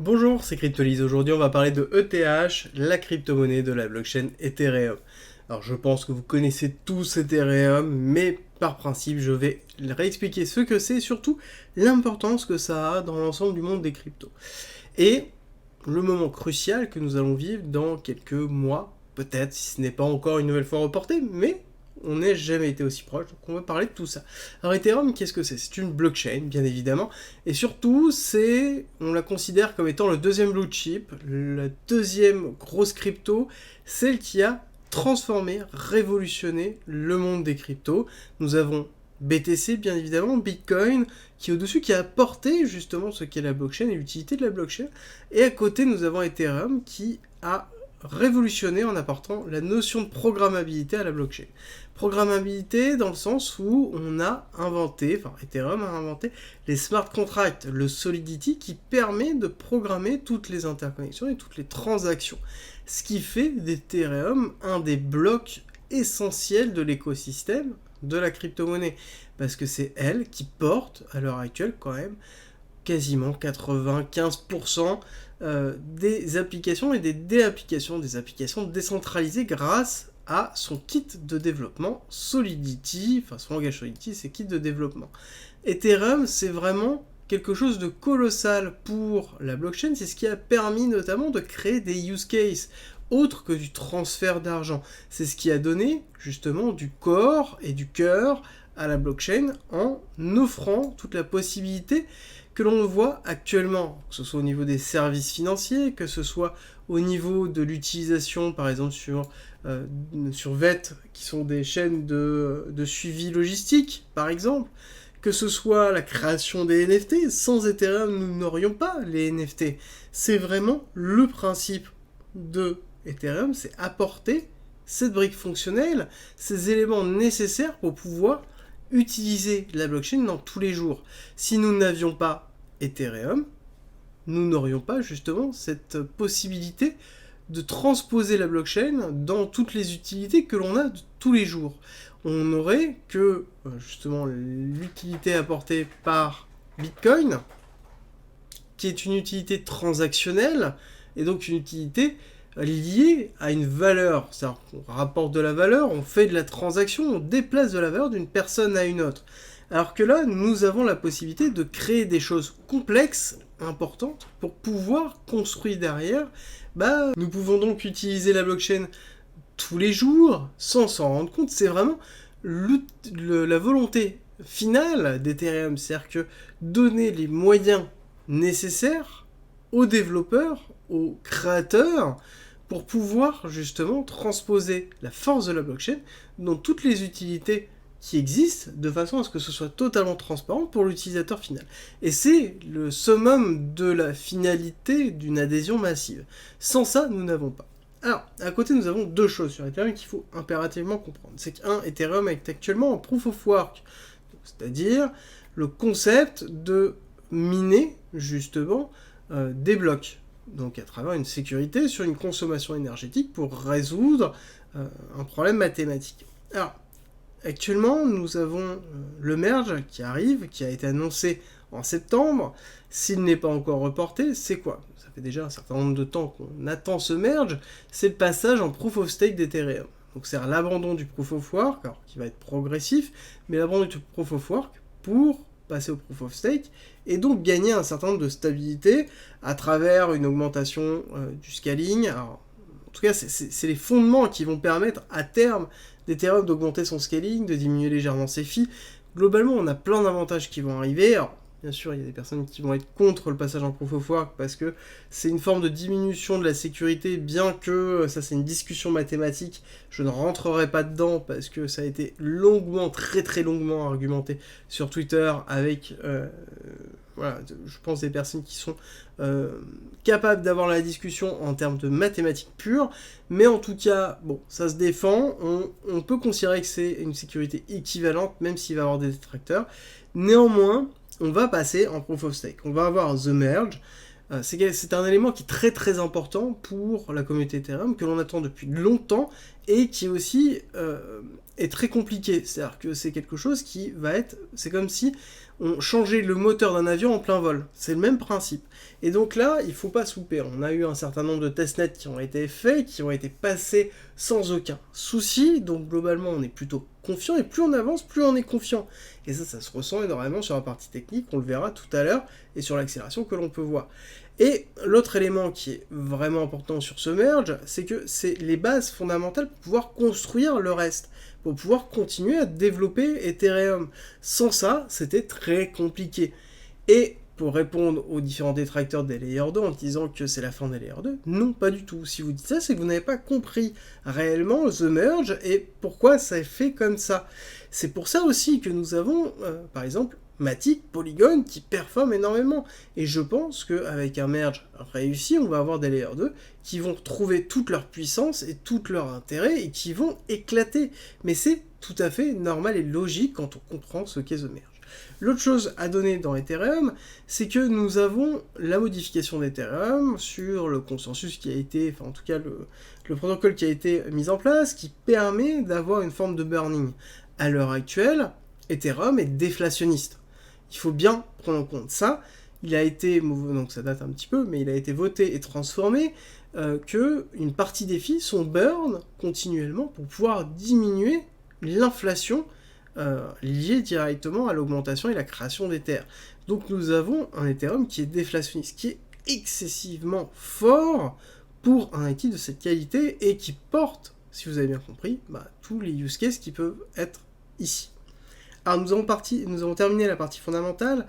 Bonjour, c'est Cryptolyse. Aujourd'hui, on va parler de ETH, la crypto-monnaie de la blockchain Ethereum. Alors, je pense que vous connaissez tous Ethereum, mais par principe, je vais réexpliquer ce que c'est et surtout l'importance que ça a dans l'ensemble du monde des cryptos. Et le moment crucial que nous allons vivre dans quelques mois, peut-être, si ce n'est pas encore une nouvelle fois reporté, mais on n'a jamais été aussi proche, donc on va parler de tout ça. Alors Ethereum, qu'est-ce que c'est? C'est une blockchain, bien évidemment, et surtout, on la considère comme étant le deuxième blue chip, la deuxième grosse crypto, celle qui a transformé, révolutionné le monde des cryptos. Nous avons BTC, bien évidemment, Bitcoin, qui est au-dessus, qui a apporté justement ce qu'est la blockchain et l'utilité de la blockchain. Et à côté, nous avons Ethereum, qui a révolutionné en apportant la notion de programmabilité à la blockchain. Programmabilité dans le sens où Ethereum a inventé les smart contracts, le Solidity, qui permet de programmer toutes les interconnexions et toutes les transactions. Ce qui fait d'Ethereum un des blocs essentiels de l'écosystème de la crypto-monnaie. Parce que c'est elle qui porte, à l'heure actuelle quand même, quasiment 95% des applications et des déapplications, des applications décentralisées grâce à son kit de développement Solidity, enfin son langage Solidity, c'est kit de développement. Ethereum, c'est vraiment quelque chose de colossal pour la blockchain, c'est ce qui a permis notamment de créer des use cases autres que du transfert d'argent. C'est ce qui a donné justement du corps et du cœur à la blockchain en offrant toute la possibilité que l'on voit actuellement, que ce soit au niveau des services financiers, que ce soit au niveau de l'utilisation, par exemple sur VET, qui sont des chaînes de suivi logistique, par exemple, que ce soit la création des NFT. Sans Ethereum, nous n'aurions pas les NFT. C'est vraiment le principe de Ethereum, c'est apporter cette brique fonctionnelle, ces éléments nécessaires pour pouvoir utiliser la blockchain dans tous les jours. Si nous n'avions pas Ethereum, nous n'aurions pas justement cette possibilité de transposer la blockchain dans toutes les utilités que l'on a de tous les jours. On n'aurait que justement l'utilité apportée par Bitcoin, qui est une utilité transactionnelle, et donc une utilité liée à une valeur. C'est-à-dire qu'on rapporte de la valeur, on fait de la transaction, on déplace de la valeur d'une personne à une autre. Alors que là, nous avons la possibilité de créer des choses complexes, importantes, pour pouvoir construire derrière. Nous pouvons donc utiliser la blockchain tous les jours, sans s'en rendre compte. C'est vraiment la volonté finale d'Ethereum, c'est-à-dire que donner les moyens nécessaires aux développeurs, aux créateurs, pour pouvoir justement transposer la force de la blockchain dans toutes les utilités qui existent, de façon à ce que ce soit totalement transparent pour l'utilisateur final. Et c'est le summum de la finalité d'une adhésion massive. Sans ça, nous n'avons pas. Alors, à côté, nous avons deux choses sur Ethereum qu'il faut impérativement comprendre. C'est qu'un, Ethereum est actuellement en proof of work, c'est-à-dire le concept de miner, justement, des blocs. Donc à travers une sécurité sur une consommation énergétique pour résoudre un problème mathématique. Alors, actuellement, nous avons le merge qui arrive, qui a été annoncé en septembre. S'il n'est pas encore reporté, c'est quoi? Ça fait déjà un certain nombre de temps qu'on attend ce merge. C'est le passage en proof of stake d'Ethereum. Donc c'est l'abandon du proof of work, alors, qui va être progressif, mais l'abandon du proof of work pour passer au proof of stake, et donc gagner un certain nombre de stabilité à travers une augmentation du scaling. Alors, en tout cas, c'est les fondements qui vont permettre à terme d'Ethereum d'augmenter son scaling, de diminuer légèrement ses fees. Globalement, on a plein d'avantages qui vont arriver. Alors, bien sûr, il y a des personnes qui vont être contre le passage en proof of work parce que c'est une forme de diminution de la sécurité, bien que ça c'est une discussion mathématique. Je ne rentrerai pas dedans parce que ça a été longuement, très très longuement argumenté sur Twitter avec, je pense des personnes qui sont capables d'avoir la discussion en termes de mathématiques pures. Mais en tout cas, bon, ça se défend. On peut considérer que c'est une sécurité équivalente, même s'il va y avoir des détracteurs. Néanmoins, on va passer en proof of stake. On va avoir The Merge. C'est un élément qui est très très important pour la communauté Ethereum, que l'on attend depuis longtemps et qui aussi est très compliqué. C'est-à-dire que c'est quelque chose qui va être... C'est comme si on changeait le moteur d'un avion en plein vol. C'est le même principe. Et donc là, il ne faut pas se louper. On a eu un certain nombre de testnets qui ont été faits, qui ont été passés sans aucun souci. Donc globalement, on est plutôt confiant. Et plus on avance, plus on est confiant. Et ça se ressent énormément sur la partie technique. On le verra tout à l'heure. Et sur l'accélération que l'on peut voir. Et l'autre élément qui est vraiment important sur ce merge, c'est que c'est les bases fondamentales pour pouvoir construire le reste, pour pouvoir continuer à développer Ethereum. Sans ça, c'était très compliqué. Et pour répondre aux différents détracteurs des Layer 2 en disant que c'est la fin des Layer 2, non, pas du tout. Si vous dites ça, c'est que vous n'avez pas compris réellement The Merge et pourquoi ça est fait comme ça. C'est pour ça aussi que nous avons, par exemple, Matic, Polygon qui performe énormément. Et je pense qu'avec un merge réussi, on va avoir des Layer 2 qui vont trouver toute leur puissance et tout leur intérêt et qui vont éclater. Mais c'est tout à fait normal et logique quand on comprend ce qu'est The Merge. L'autre chose à donner dans Ethereum, c'est que nous avons la modification d'Ethereum sur le consensus qui a été, enfin en tout cas le protocole qui a été mis en place, qui permet d'avoir une forme de burning. À l'heure actuelle, Ethereum est déflationniste. Il faut bien prendre en compte ça. Il a été, donc ça date un petit peu, mais il a été voté et transformé qu'une partie des fees sont burn continuellement pour pouvoir diminuer l'inflation liée directement à l'augmentation et la création d'Ether. Donc nous avons un Ethereum qui est déflationniste, qui est excessivement fort pour un actif de cette qualité et qui porte, si vous avez bien compris, tous les use cases qui peuvent être ici. Alors nous avons terminé la partie fondamentale.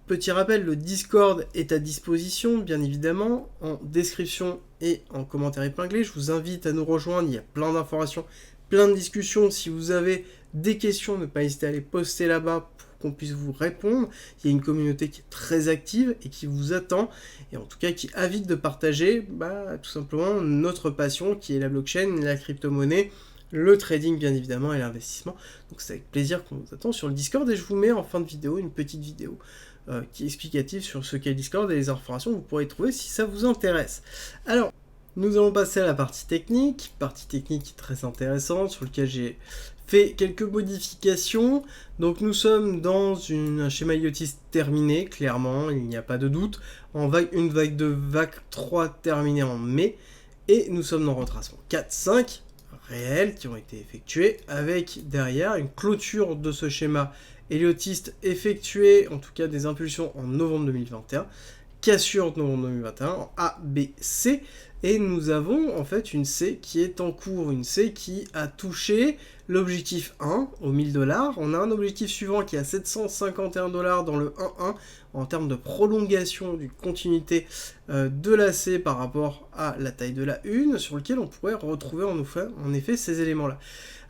Petit rappel, le Discord est à disposition, bien évidemment, en description et en commentaire épinglé. Je vous invite à nous rejoindre, il y a plein d'informations, plein de discussions. Si vous avez des questions, ne pas hésiter à les poster là-bas pour qu'on puisse vous répondre. Il y a une communauté qui est très active et qui vous attend, et en tout cas qui invite de partager tout simplement notre passion qui est la blockchain, la crypto-monnaie, le trading bien évidemment et l'investissement. Donc c'est avec plaisir qu'on vous attend sur le Discord et je vous mets en fin de vidéo une petite vidéo qui est explicative sur ce qu'est le Discord et les informations que vous pourrez trouver si ça vous intéresse. Alors, nous allons passer à la partie technique très intéressante sur laquelle j'ai fait quelques modifications. Donc nous sommes dans un schéma iotiste terminé, clairement, il n'y a pas de doute, une vague de vague 3 terminée en mai, et nous sommes dans retracement 4, 5, réels qui ont été effectués avec derrière une clôture de ce schéma héliotiste effectuée, en tout cas des impulsions en novembre 2021, cassure de novembre 2021 en A, B, C, et nous avons en fait une C qui est en cours, une C qui a touché l'objectif 1 aux 1000$, on a un objectif suivant qui est à 751$ dans le 1-1 en termes de prolongation d'une continuité de la C par rapport à la taille de la 1, sur lequel on pourrait retrouver en effet ces éléments-là.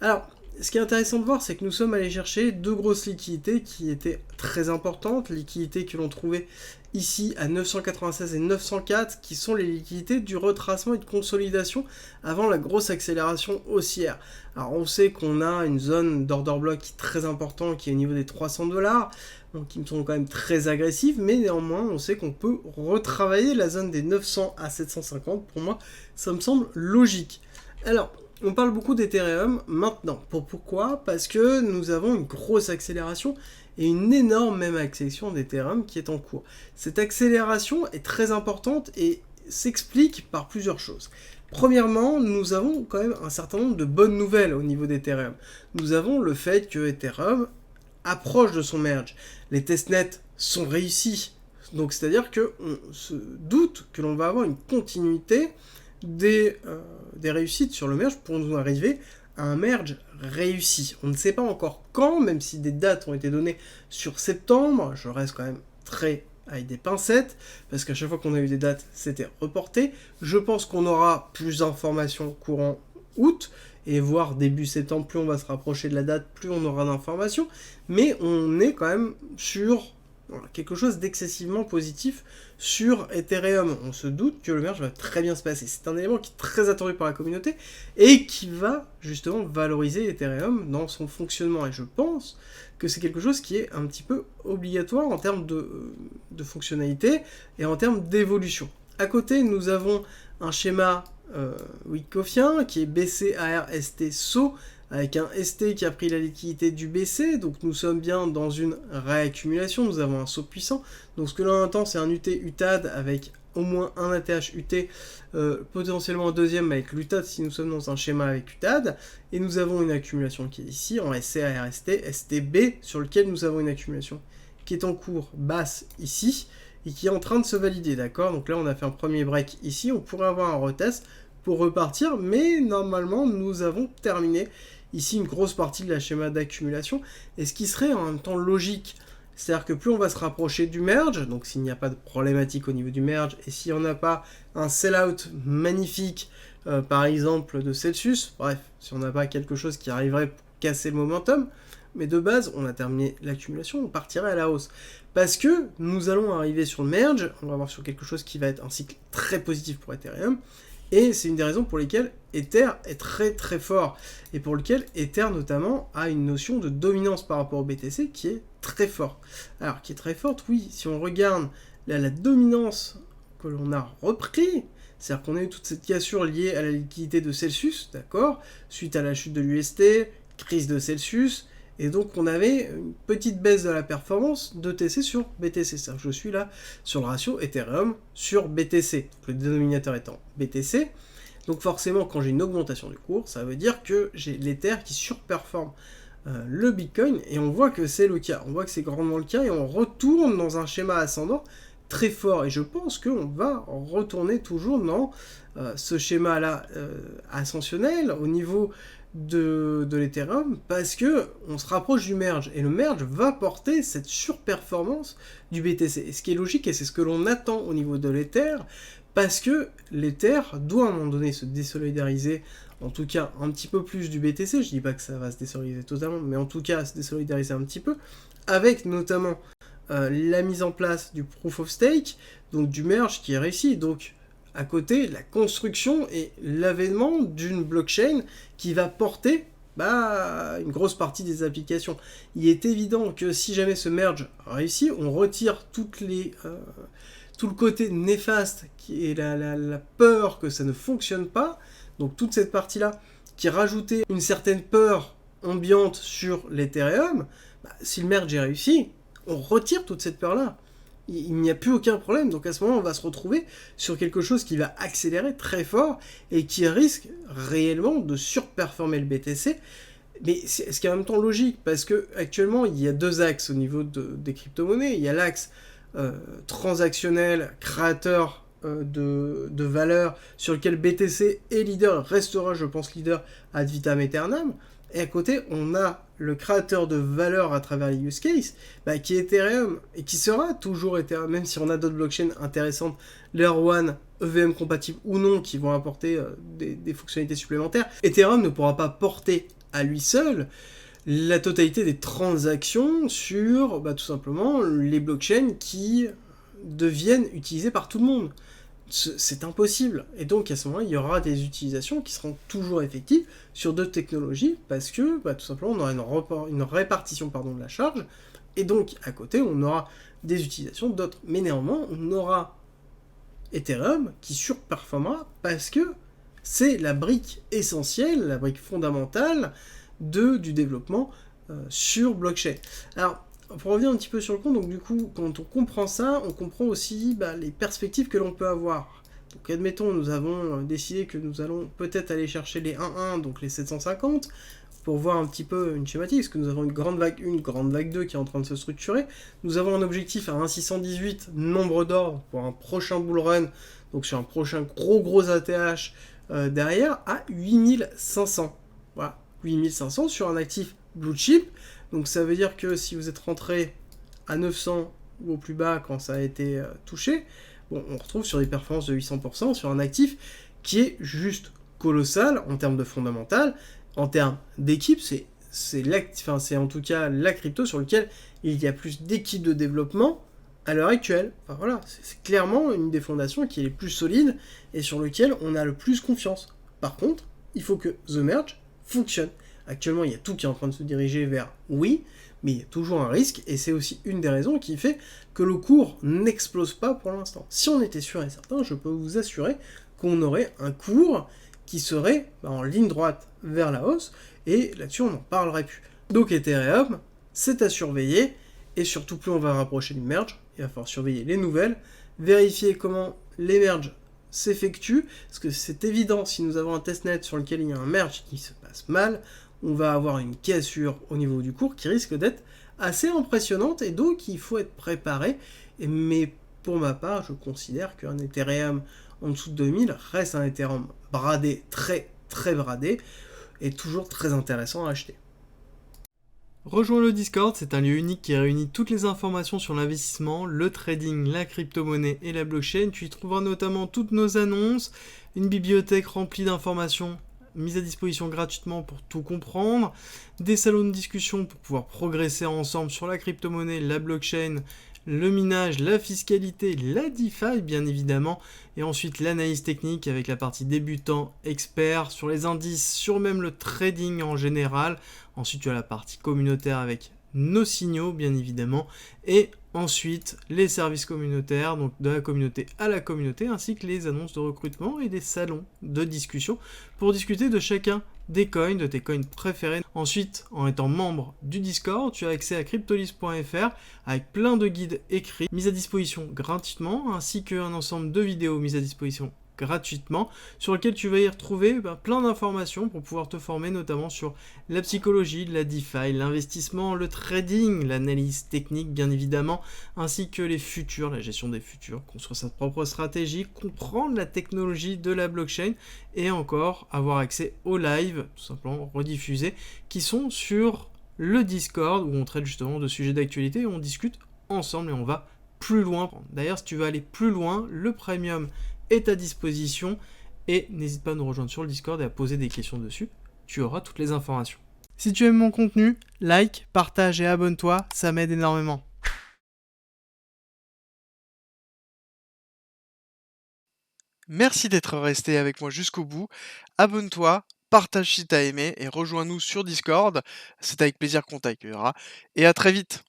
Alors, ce qui est intéressant de voir, c'est que nous sommes allés chercher deux grosses liquidités qui étaient très importantes, liquidités que l'on trouvait ici à 996 et 904, qui sont les liquidités du retracement et de consolidation avant la grosse accélération haussière. Alors on sait qu'on a une zone d'order block qui est très importante, qui est au niveau des 300$, donc qui me semble quand même très agressive, mais néanmoins on sait qu'on peut retravailler la zone des 900 à 750, pour moi ça me semble logique. Alors, on parle beaucoup d'Ethereum maintenant. Pourquoi ? Parce que nous avons une grosse accélération et une énorme même accélération d'Ethereum qui est en cours. Cette accélération est très importante et s'explique par plusieurs choses. Premièrement, nous avons quand même un certain nombre de bonnes nouvelles au niveau d'Ethereum. Nous avons le fait que Ethereum approche de son merge. Les testnets sont réussis. Donc c'est-à-dire qu'on se doute que l'on va avoir une continuité des réussites sur le merge pour nous arriver à un merge réussi. On ne sait pas encore quand, même si des dates ont été données sur septembre, je reste quand même très avec des pincettes, parce qu'à chaque fois qu'on a eu des dates, c'était reporté. Je pense qu'on aura plus d'informations courant août, et voire début septembre, plus on va se rapprocher de la date, plus on aura d'informations, mais on est quand même sur quelque chose d'excessivement positif sur Ethereum. On se doute que le merge va très bien se passer. C'est un élément qui est très attendu par la communauté et qui va justement valoriser Ethereum dans son fonctionnement. Et je pense que c'est quelque chose qui est un petit peu obligatoire en termes de fonctionnalité et en termes d'évolution. À côté, nous avons un schéma Wyckoffien, qui est BCARST SO, avec un ST qui a pris la liquidité du BC, donc nous sommes bien dans une réaccumulation, nous avons un saut puissant. Donc ce que l'on entend, c'est un UT UTAD avec au moins un ATH UT, potentiellement un deuxième avec l'UTAD si nous sommes dans un schéma avec UTAD, et nous avons une accumulation qui est ici en SCARST, STB, sur lequel nous avons une accumulation qui est en cours basse ici, et qui est en train de se valider, d'accord? Donc là on a fait un premier break ici, on pourrait avoir un retest pour repartir, mais normalement nous avons terminé ici une grosse partie de la schéma d'accumulation, et ce qui serait en même temps logique, c'est-à-dire que plus on va se rapprocher du merge, donc s'il n'y a pas de problématique au niveau du merge, et si on n'a pas un sell-out magnifique, par exemple de Celsius, bref, si on n'a pas quelque chose qui arriverait pour casser le momentum, mais de base, on a terminé l'accumulation, on partirait à la hausse. Parce que nous allons arriver sur le merge, on va voir sur quelque chose qui va être un cycle très positif pour Ethereum, et c'est une des raisons pour lesquelles Ether est très très fort, et pour lequel Ether notamment a une notion de dominance par rapport au BTC qui est très forte. Alors, qui est très forte, oui, si on regarde là, la dominance que l'on a repris, c'est-à-dire qu'on a eu toute cette cassure liée à la liquidité de Celsius, d'accord, suite à la chute de l'UST, crise de Celsius, et donc on avait une petite baisse de la performance d'ETC sur BTC. C'est-à-dire que je suis là sur le ratio Ethereum sur BTC, le dénominateur étant BTC. Donc forcément, quand j'ai une augmentation du cours, ça veut dire que j'ai l'Ether qui surperforme le Bitcoin, et on voit que c'est le cas. On voit que c'est grandement le cas, et on retourne dans un schéma ascendant très fort. Et je pense qu'on va retourner toujours dans ce schéma-là ascensionnel au niveau de l'Ethereum, parce que on se rapproche du merge, et le merge va porter cette surperformance du BTC, et ce qui est logique, et c'est ce que l'on attend au niveau de l'Ether, parce que l'Ether doit à un moment donné se désolidariser, en tout cas un petit peu plus du BTC, je dis pas que ça va se désolidariser totalement, mais en tout cas se désolidariser un petit peu, avec notamment la mise en place du Proof of Stake, donc du merge qui est réussi, donc à côté, la construction et l'avènement d'une blockchain qui va porter une grosse partie des applications. Il est évident que si jamais ce merge réussit, on retire tout le côté néfaste qui est la peur que ça ne fonctionne pas, donc toute cette partie-là qui rajoutait une certaine peur ambiante sur l'Ethereum, si le merge est réussi, on retire toute cette peur-là. Il n'y a plus aucun problème, donc à ce moment on va se retrouver sur quelque chose qui va accélérer très fort et qui risque réellement de surperformer le BTC, mais ce qui est en même temps logique, parce que actuellement il y a deux axes au niveau des crypto-monnaies. Il y a l'axe transactionnel, créateur de valeur, sur lequel BTC est leader, restera je pense leader ad vitam aeternam, et à côté on a le créateur de valeur à travers les use cases, qui est Ethereum, et qui sera toujours Ethereum, même si on a d'autres blockchains intéressantes, Layer 1, EVM compatibles ou non, qui vont apporter des fonctionnalités supplémentaires. Ethereum ne pourra pas porter à lui seul la totalité des transactions sur tout simplement les blockchains qui deviennent utilisées par tout le monde. C'est impossible, et donc à ce moment-là, il y aura des utilisations qui seront toujours effectives sur d'autres technologies, parce que tout simplement on aura une répartition de la charge, et donc à côté on aura des utilisations d'autres. Mais néanmoins on aura Ethereum qui surperformera, parce que c'est la brique essentielle, la brique fondamentale du développement sur blockchain. Alors, pour revenir un petit peu sur le compte, donc du coup, quand on comprend ça, on comprend aussi les perspectives que l'on peut avoir. Donc admettons, nous avons décidé que nous allons peut-être aller chercher les 1.1, donc les 750, pour voir un petit peu une schématique, parce que nous avons une grande vague 1, grande vague 2 qui est en train de se structurer. Nous avons un objectif à 1.618, nombre d'ordres, pour un prochain bull run, donc sur un prochain gros ATH derrière, à 8500. Voilà, 8500 sur un actif blue chip. Donc ça veut dire que si vous êtes rentré à 900 ou au plus bas quand ça a été touché, on retrouve sur des performances de 800% sur un actif qui est juste colossal en termes de fondamental, en termes d'équipe, c'est en tout cas la crypto sur laquelle il y a plus d'équipes de développement à l'heure actuelle. Enfin, voilà, c'est clairement une des fondations qui est les plus solides et sur lequel on a le plus confiance. Par contre, il faut que The Merge fonctionne. Actuellement, il y a tout qui est en train de se diriger vers oui, mais il y a toujours un risque, et c'est aussi une des raisons qui fait que le cours n'explose pas pour l'instant. Si on était sûr et certain, je peux vous assurer qu'on aurait un cours qui serait en ligne droite vers la hausse, et là-dessus on n'en parlerait plus. Donc Ethereum, c'est à surveiller, et surtout plus on va rapprocher du merge, il va falloir surveiller les nouvelles, vérifier comment les merges s'effectuent, parce que c'est évident, si nous avons un testnet sur lequel il y a un merge qui se passe mal, on va avoir une cassure au niveau du cours qui risque d'être assez impressionnante, et donc il faut être préparé, mais pour ma part, je considère qu'un Ethereum en dessous de 2000 reste un Ethereum bradé, très très bradé, et toujours très intéressant à acheter. Rejoins le Discord, c'est un lieu unique qui réunit toutes les informations sur l'investissement, le trading, la crypto-monnaie et la blockchain. Tu y trouveras notamment toutes nos annonces, une bibliothèque remplie d'informations mises à disposition gratuitement pour tout comprendre, des salons de discussion pour pouvoir progresser ensemble sur la crypto-monnaie, la blockchain, le minage, la fiscalité, la DeFi bien évidemment, et ensuite l'analyse technique avec la partie débutant, expert, sur les indices, sur même le trading en général. Ensuite tu as la partie communautaire avec nos signaux bien évidemment, et ensuite les services communautaires, donc de la communauté à la communauté, ainsi que les annonces de recrutement et des salons de discussion pour discuter de chacun des coins, de tes coins préférés. Ensuite, en étant membre du Discord, tu as accès à cryptolis.fr avec plein de guides écrits mis à disposition gratuitement, ainsi qu'un ensemble de vidéos mises à disposition gratuitement, sur lequel tu vas y retrouver plein d'informations pour pouvoir te former notamment sur la psychologie, la DeFi, l'investissement, le trading, l'analyse technique bien évidemment, ainsi que les futurs, la gestion des futurs, construire sa propre stratégie, comprendre la technologie de la blockchain et encore avoir accès aux lives, tout simplement rediffusés, qui sont sur le Discord où on traite justement de sujets d'actualité et on discute ensemble et on va plus loin. D'ailleurs, si tu veux aller plus loin, le premium est à disposition et n'hésite pas à nous rejoindre sur le Discord et à poser des questions dessus, tu auras toutes les informations. Si tu aimes mon contenu, like, partage et abonne-toi, ça m'aide énormément. Merci d'être resté avec moi jusqu'au bout. Abonne-toi, partage si t'as aimé et rejoins-nous sur Discord. C'est avec plaisir qu'on t'accueillera. Et à très vite.